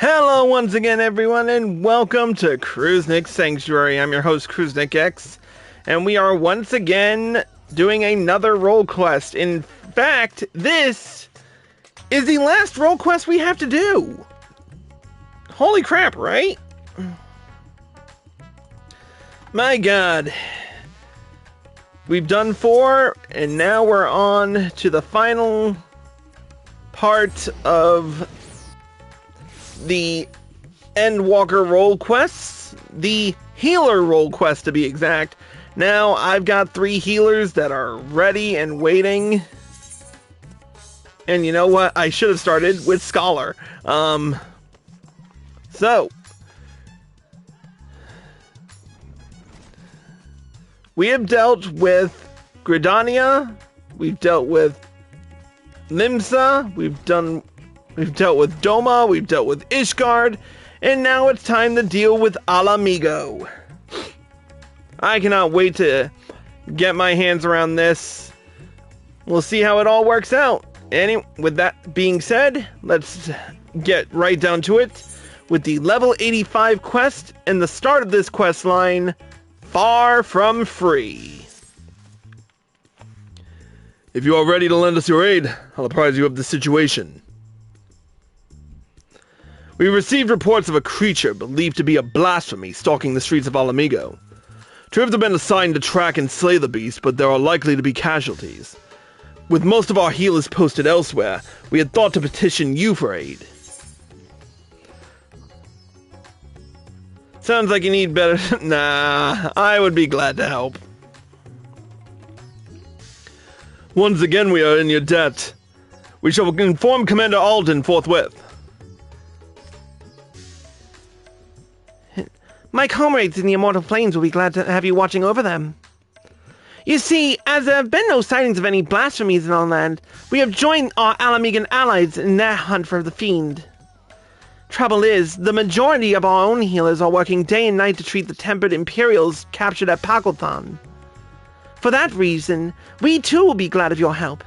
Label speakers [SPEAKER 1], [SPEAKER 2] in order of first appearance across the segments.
[SPEAKER 1] Hello once again, everyone, and welcome to Kruznik's Sanctuary. I'm your host, Kruznik X, and we are once again doing another role quest. In fact, this is the last role quest we have to do. Holy crap, right? My god. We've done 4, and now we're on to the final part of the Endwalker role quests, the healer role quest to be exact. Now I've got 3 healers that are ready and waiting. And you know what? I should have started with Scholar. So we have dealt with Gridania, we've dealt with Limsa, we've dealt with Doma, we've dealt with Ishgard, and now it's time to deal with Ala Mhigan. I cannot wait to get my hands around this. We'll see how it all works out. With that being said, let's get right down to it with the level 85 quest and the start of this quest line, Far From Free. If you are ready to lend us your aid, I'll apprise you of the situation. We received reports of a creature believed to be a blasphemy stalking the streets of Ala Mhigan. Troops have been assigned to track and slay the beast, but there are likely to be casualties. With most of our healers posted elsewhere, we had thought to petition you for aid. Sounds like you need better... Nah, I would be glad to help. Once again we are in your debt. We shall inform Commander Alden forthwith.
[SPEAKER 2] My comrades in the Immortal Plains will be glad to have you watching over them. You see, as there have been no sightings of any blasphemies in our land, we have joined our Ala Mhigan allies in their hunt for the fiend. Trouble is, the majority of our own healers are working day and night to treat the tempered Imperials captured at Radz-at-Han. For that reason, we too will be glad of your help.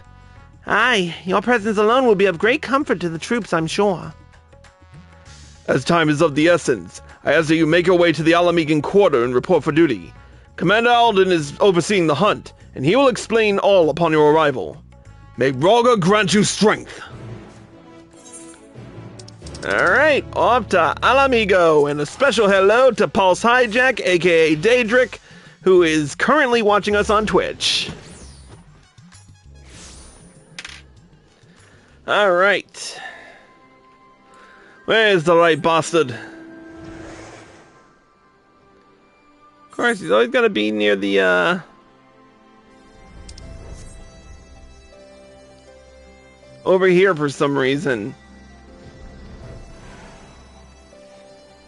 [SPEAKER 2] Aye, your presence alone will be of great comfort to the troops, I'm sure.
[SPEAKER 1] As time is of the essence, I ask that you make your way to the Ala Mhigan quarter and report for duty. Commander Alden is overseeing the hunt, and he will explain all upon your arrival. May Raga grant you strength. Alright, off to Ala Mhigan, and a special hello to Pulse Hijack, aka Daedric, who is currently watching us on Twitch. Alright. Where's the right bastard? Of course, he's always gotta be near the, over here for some reason.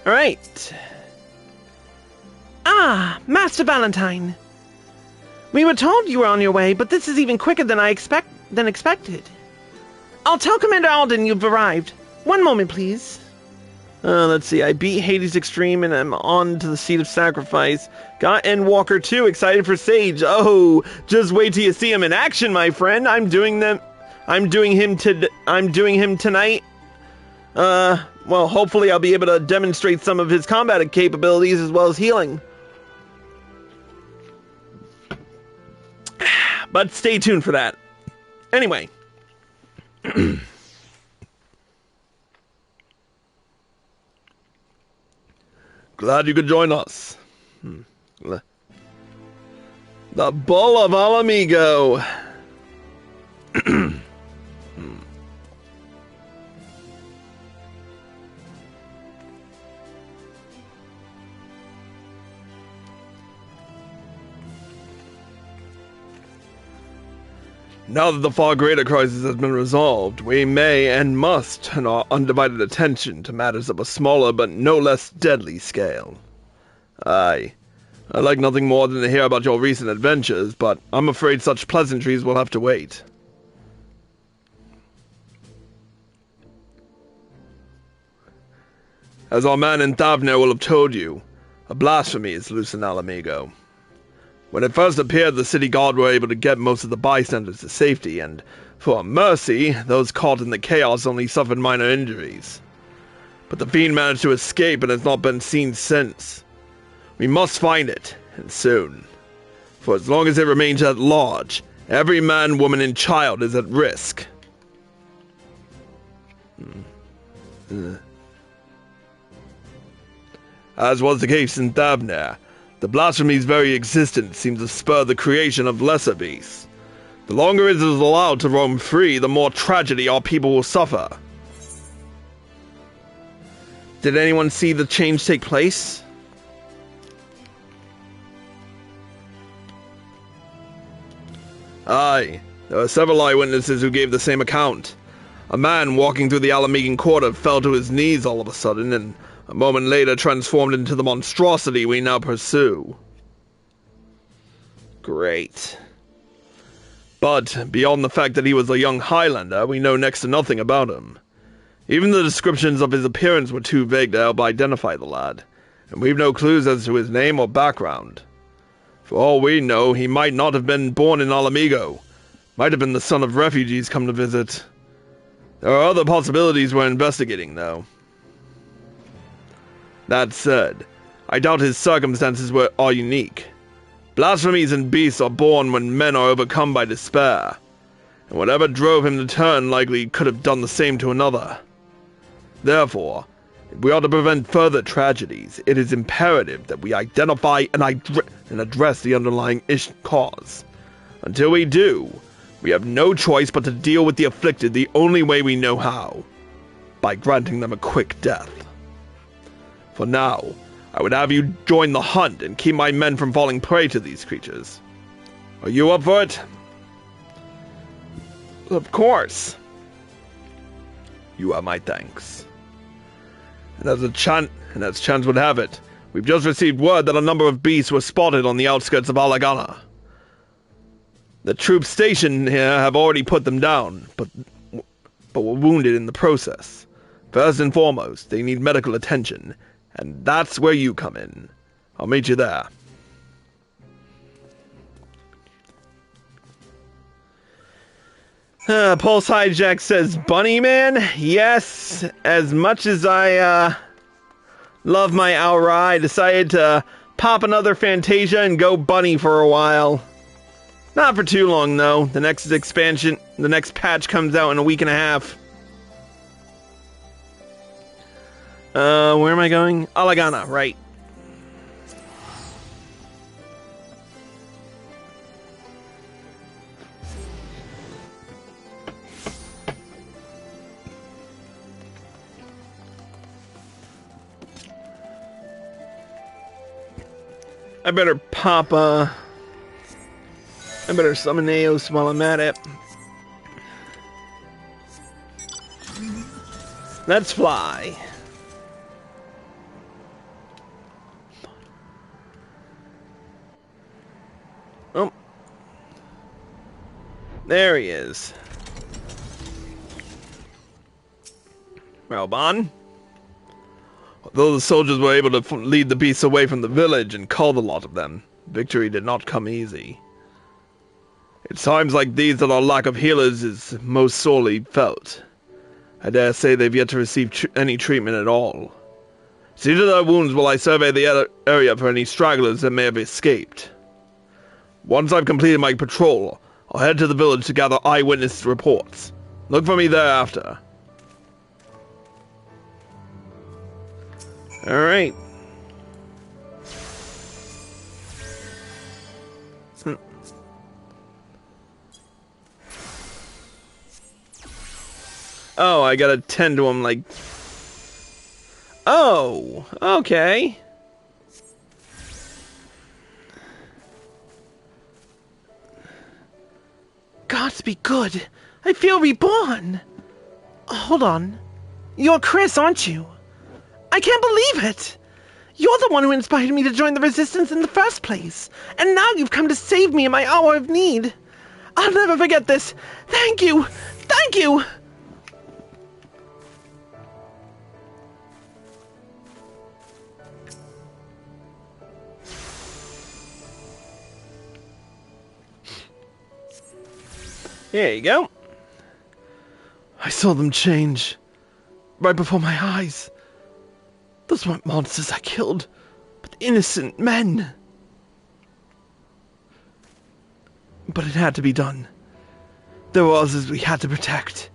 [SPEAKER 1] Alright.
[SPEAKER 2] Ah, Master Valentine. We were told you were on your way, but this is even quicker than expected. I'll tell Commander Alden you've arrived. One moment, please.
[SPEAKER 1] Let's see. I beat Hades Extreme and I'm on to the Seat of Sacrifice. Got Endwalker 2, excited for Sage. Oh, just wait till you see him in action, my friend. I'm doing him tonight. Well, hopefully I'll be able to demonstrate some of his combat capabilities as well as healing. But stay tuned for that. Anyway. Glad you could join us. The Bull of Ala Mhigan. Now that the far greater crisis has been resolved, we may and must turn our undivided attention to matters of a smaller but no less deadly scale. Aye, I'd like nothing more than to hear about your recent adventures, but I'm afraid such pleasantries will have to wait. As our man in Thavnir will have told you, a blasphemy is loose in Ala Mhigan. When it first appeared, the city guard were able to get most of the bystanders to safety, and, for mercy, those caught in the chaos only suffered minor injuries. but the fiend managed to escape and has not been seen since. We must find it, and soon. For as long as it remains at large, every man, woman, and child is at risk. As was the case in Thavnair, the blasphemy's very existence seems to spur the creation of lesser beasts. The longer it is allowed to roam free, the more tragedy our people will suffer.
[SPEAKER 2] Did anyone see the change take place?
[SPEAKER 1] Aye, there were several eyewitnesses who gave the same account. A man walking through the Ala Mhigan quarter fell to his knees all of a sudden, and a moment later transformed into the monstrosity we now pursue.
[SPEAKER 2] Great.
[SPEAKER 1] But, beyond the fact that he was a young Highlander, we know next to nothing about him. Even the descriptions of his appearance were too vague to help identify the lad, and we've no clues as to his name or background. For all we know, he might not have been born in Ala Mhigan, might have been the son of refugees come to visit. There are other possibilities we're investigating, though. That said, I doubt his circumstances are unique. Blasphemies and beasts are born when men are overcome by despair, and whatever drove him to turn likely could have done the same to another. Therefore, if we are to prevent further tragedies, it is imperative that we identify and address the underlying cause. Until we do, we have no choice but to deal with the afflicted the only way we know how, by granting them a quick death. For now, I would have you join the hunt and keep my men from falling prey to these creatures. Are you up for it?
[SPEAKER 2] Of course.
[SPEAKER 1] You have my thanks. And as chance would have it, we've just received word that a number of beasts were spotted on the outskirts of Ala Mhigan. The troops stationed here have already put them down, but were wounded in the process. First and foremost, they need medical attention, and that's where you come in. I'll meet you there.
[SPEAKER 2] Pulse Hijack says, Bunny Man? Yes, as much as I, love my Aura, I decided to pop another Fantasia and go Bunny for a while. Not for too long, though. The next patch comes out in a week and a half. Where am I going? Ala Mhigan, right. I better pop, I better summon Eos while I'm at it. Let's fly. Oh. There he is. Raoban.
[SPEAKER 1] Although the soldiers were able to lead the beasts away from the village and cull the lot of them, victory did not come easy. It's times like these that our lack of healers is most sorely felt. I dare say they've yet to receive any treatment at all. See to their wounds while I survey the area for any stragglers that may have escaped. Once I've completed my patrol, I'll head to the village to gather eyewitness reports. Look for me thereafter.
[SPEAKER 2] Alright. Oh, I gotta tend to him like... Oh, okay. Gods be good. I feel reborn. Hold on. You're Chris, aren't you? I can't believe it. You're the one who inspired me to join the Resistance in the first place. And now you've come to save me in my hour of need. I'll never forget this. Thank you. Thank you. There you go.
[SPEAKER 1] I saw them change. Right before my eyes. Those weren't monsters I killed, but innocent men. But it had to be done. There were others we had to protect.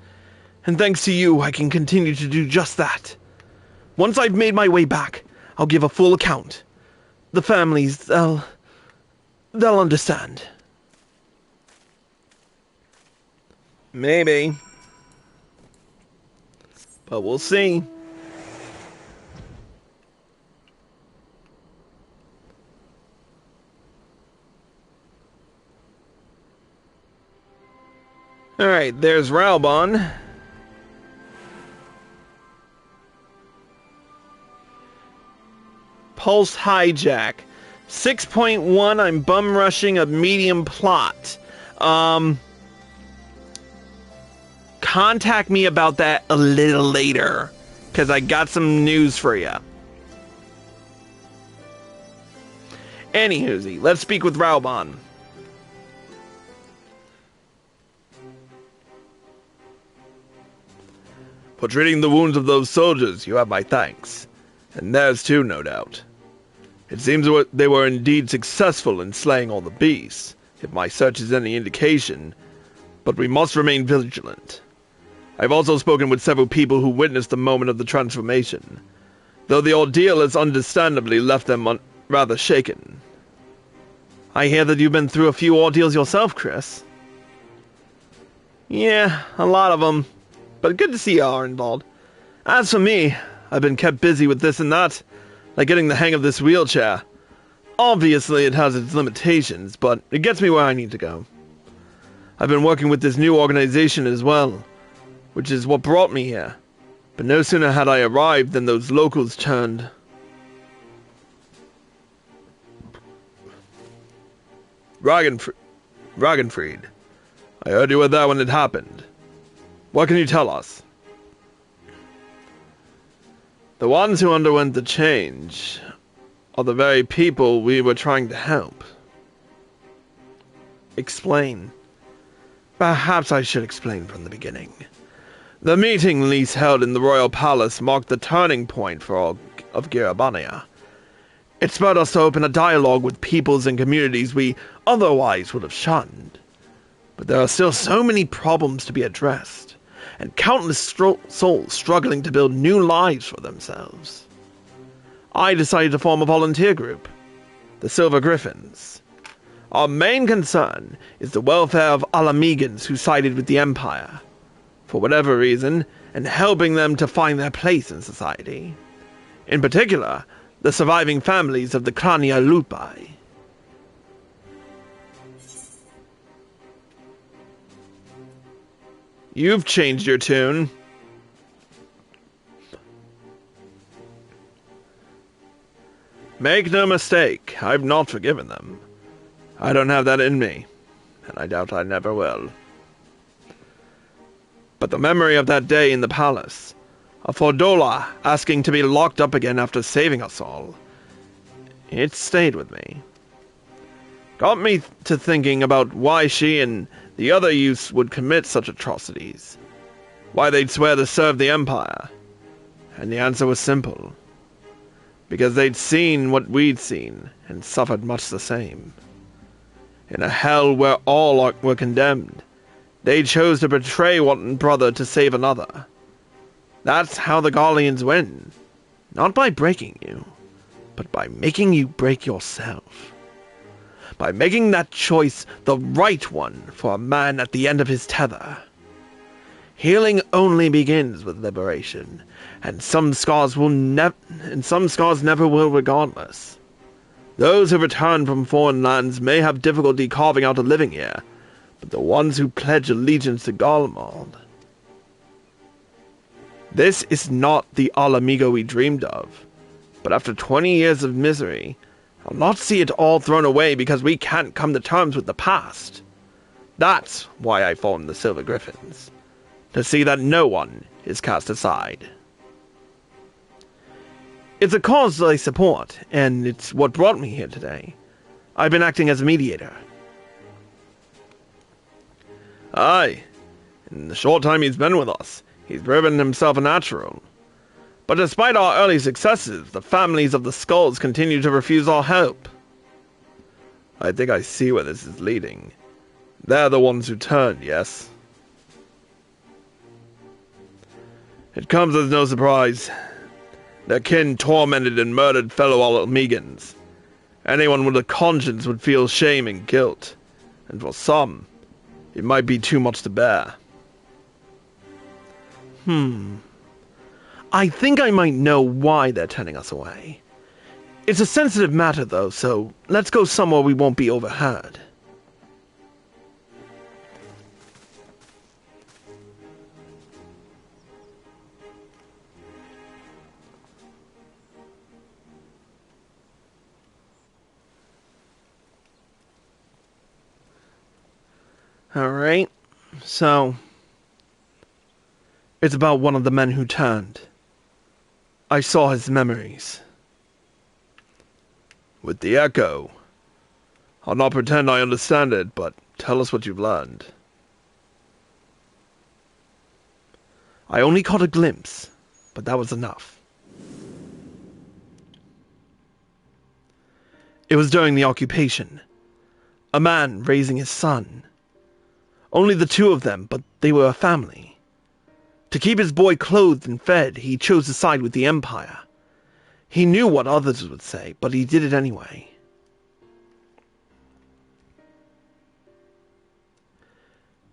[SPEAKER 1] And thanks to you, I can continue to do just that. Once I've made my way back, I'll give a full account. The families, they'll understand. Maybe. But we'll see. Alright, there's Raubon. Pulse hijack. 6.1, I'm bum rushing a medium plot. Contact me about that a little later, because I got some news for you. Anywhoosie, let's speak with Raubon. For treating the wounds of those soldiers, you have my thanks. And theirs too, no doubt. It seems they were indeed successful in slaying all the beasts, if my search is any indication, but we must remain vigilant. I've also spoken with several people who witnessed the moment of the transformation, though the ordeal has understandably left them rather shaken. I hear that you've been through a few ordeals yourself, Chris. Yeah, a lot of them, but good to see you are involved. As for me, I've been kept busy with this and that, like getting the hang of this wheelchair. Obviously, it has its limitations, but it gets me where I need to go. I've been working with this new organization as well, which is what brought me here. But no sooner had I arrived than those locals turned. Ragenfried, I heard you were there when it happened. What can you tell us? The ones who underwent the change are the very people we were trying to help. Explain. Perhaps I should explain from the beginning. The meeting Lise held in the royal palace marked the turning point for all of Girabania. It spurred us to open a dialogue with peoples and communities we otherwise would have shunned. But there are still so many problems to be addressed, and countless souls struggling to build new lives for themselves. I decided to form a volunteer group, the Silver Griffins. Our main concern is the welfare of Ala Mhigans who sided with the Empire, for whatever reason, and helping them to find their place in society. In particular, the surviving families of the Crania Lupai. You've changed your tune. Make no mistake, I've not forgiven them. I don't have that in me, and I doubt I never will. But the memory of that day in the palace, of Fordola asking to be locked up again after saving us all, it stayed with me. Got me to thinking about why she and the other youths would commit such atrocities. Why they'd swear to serve the Empire. And the answer was simple. Because they'd seen what we'd seen, and suffered much the same. In a hell where all were condemned, they chose to betray one brother to save another. That's how the Garleans win. Not by breaking you, but by making you break yourself. By making that choice the right one for a man at the end of his tether. Healing only begins with liberation, and some scars never will regardless. Those who return from foreign lands may have difficulty carving out a living here, but the ones who pledge allegiance to Garlemald. This is not the Ala Mhigan we dreamed of, but after 20 years of misery, I'll not see it all thrown away because we can't come to terms with the past. That's why I formed the Silver Griffins, to see that no one is cast aside. It's a cause I support, and it's what brought me here today. I've been acting as a mediator. Aye, in the short time he's been with us, he's proven himself a natural. But despite our early successes, the families of the skulls continue to refuse our help. I think I see where this is leading. They're the ones who turned, yes? It comes as no surprise. Their kin tormented and murdered fellow Ala Mhigans. Anyone with a conscience would feel shame and guilt, and for some, it might be too much to bear.
[SPEAKER 2] I think I might know why they're turning us away. It's a sensitive matter, though, so let's go somewhere we won't be overheard. Alright, so it's about one of the men who turned. I saw his memories.
[SPEAKER 1] With the echo. I'll not pretend I understand it, but tell us what you've learned.
[SPEAKER 2] I only caught a glimpse, but that was enough. It was during the occupation. A man raising his son. Only the two of them, but they were a family. To keep his boy clothed and fed, he chose to side with the Empire. He knew what others would say, but he did it anyway.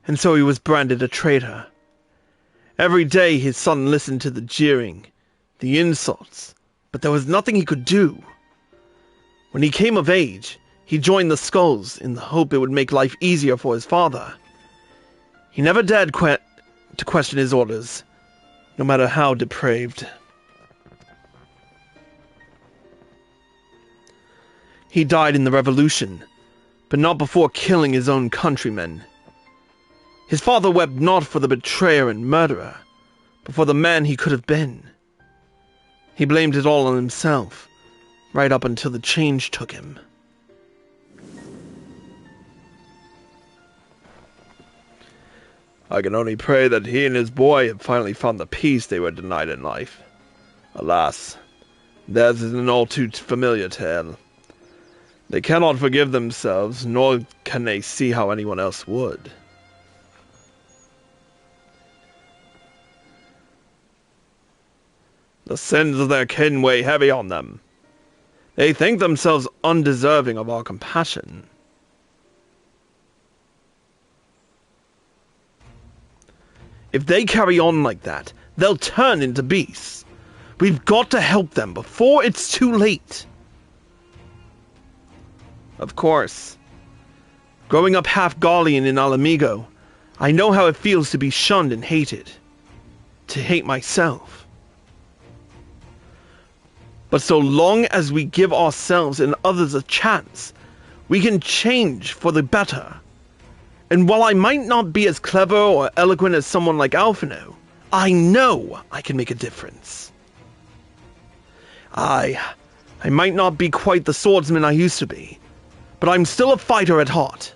[SPEAKER 2] And so he was branded a traitor. Every day his son listened to the jeering, the insults, but there was nothing he could do. When he came of age, he joined the Skulls in the hope it would make life easier for his father. He never dared to question his orders, no matter how depraved. He died in the revolution, but not before killing his own countrymen. His father wept not for the betrayer and murderer, but for the man he could have been. He blamed it all on himself, right up until the change took him.
[SPEAKER 1] I can only pray that he and his boy have finally found the peace they were denied in life. Alas, theirs is an all too familiar tale. They cannot forgive themselves, nor can they see how anyone else would. The sins of their kin weigh heavy on them. They think themselves undeserving of our compassion.
[SPEAKER 2] If they carry on like that, they'll turn into beasts. We've got to help them before it's too late. Of course. Growing up half Gallian in Ala Mhigan, I know how it feels to be shunned and hated. To hate myself. But so long as we give ourselves and others a chance, we can change for the better. And while I might not be as clever or eloquent as someone like Alphino, I know I can make a difference. I might not be quite the swordsman I used to be, but I'm still a fighter at heart.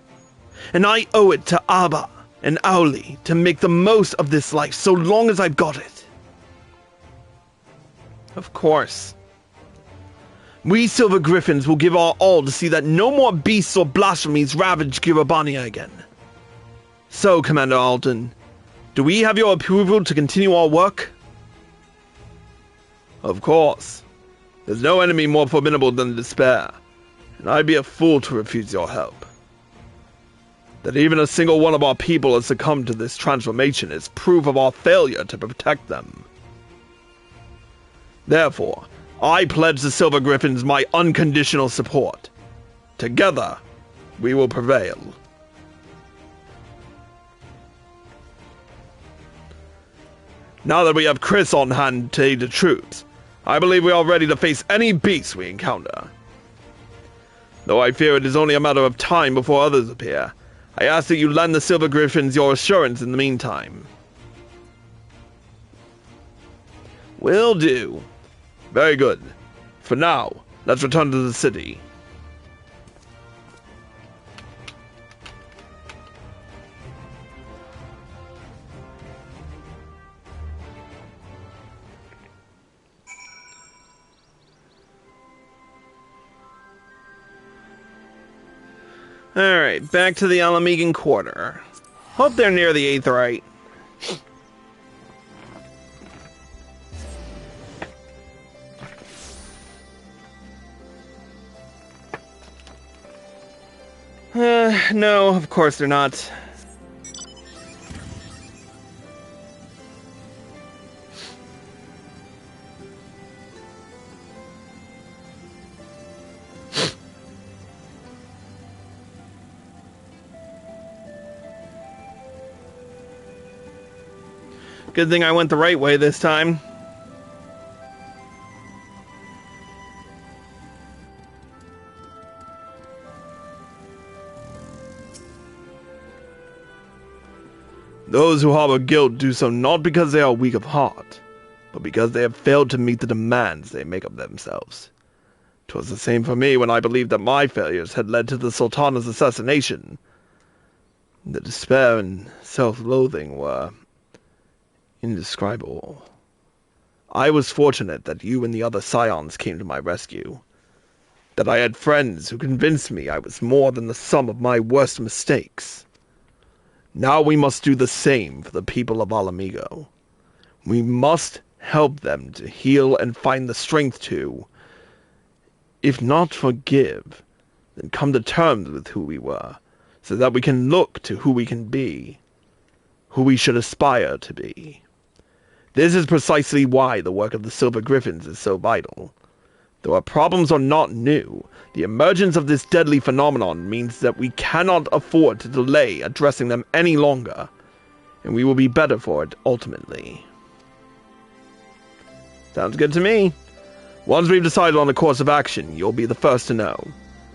[SPEAKER 2] And I owe it to Abba and Auli to make the most of this life so long as I've got it. Of course. We Silver Griffins will give our all to see that no more beasts or blasphemies ravage Girabania again. So, Commander Alden, do we have your approval to continue our work?
[SPEAKER 1] Of course. There's no enemy more formidable than despair, and I'd be a fool to refuse your help. That even a single one of our people has succumbed to this transformation is proof of our failure to protect them. Therefore, I pledge the Silver Griffins my unconditional support. Together, we will prevail. Now that we have Chris on hand to aid the troops, I believe we are ready to face any beast we encounter. Though I fear it is only a matter of time before others appear, I ask that you lend the Silver Griffins your assurance in the meantime.
[SPEAKER 2] Will do.
[SPEAKER 1] Very good. For now, let's return to the city. Alright, back to the Ala Mhigan quarter. Hope they're near the Aetheryte. No, of course they're not. Good thing I went the right way this time. Those who harbor guilt do so not because they are weak of heart, but because they have failed to meet the demands they make of themselves. 'Twas the same for me when I believed that my failures had led to the Sultana's assassination. The despair and self-loathing were indescribable. I was fortunate that you and the other scions came to my rescue, that I had friends who convinced me I was more than the sum of my worst mistakes. Now we must do the same for the people of Ala Mhigan. We must help them to heal and find the strength to, if not forgive, then come to terms with who we were, so that we can look to who we can be, who we should aspire to be. This is precisely why the work of the Silver Griffins is so vital. Though our problems are not new, the emergence of this deadly phenomenon means that we cannot afford to delay addressing them any longer, and we will be better for it ultimately. Sounds good to me. Once we've decided on a course of action, you'll be the first to know.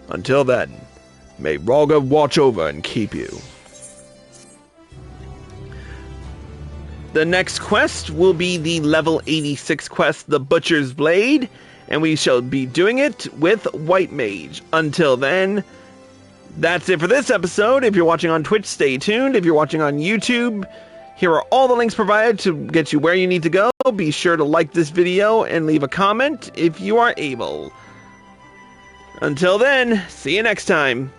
[SPEAKER 1] Until then, may Rhalga watch over and keep you. The next quest will be the level 86 quest, The Butcher's Blade, and we shall be doing it with White Mage. Until then, that's it for this episode. If you're watching on Twitch, stay tuned. If you're watching on YouTube, here are all the links provided to get you where you need to go. Be sure to like this video and leave a comment if you are able. Until then, see you next time.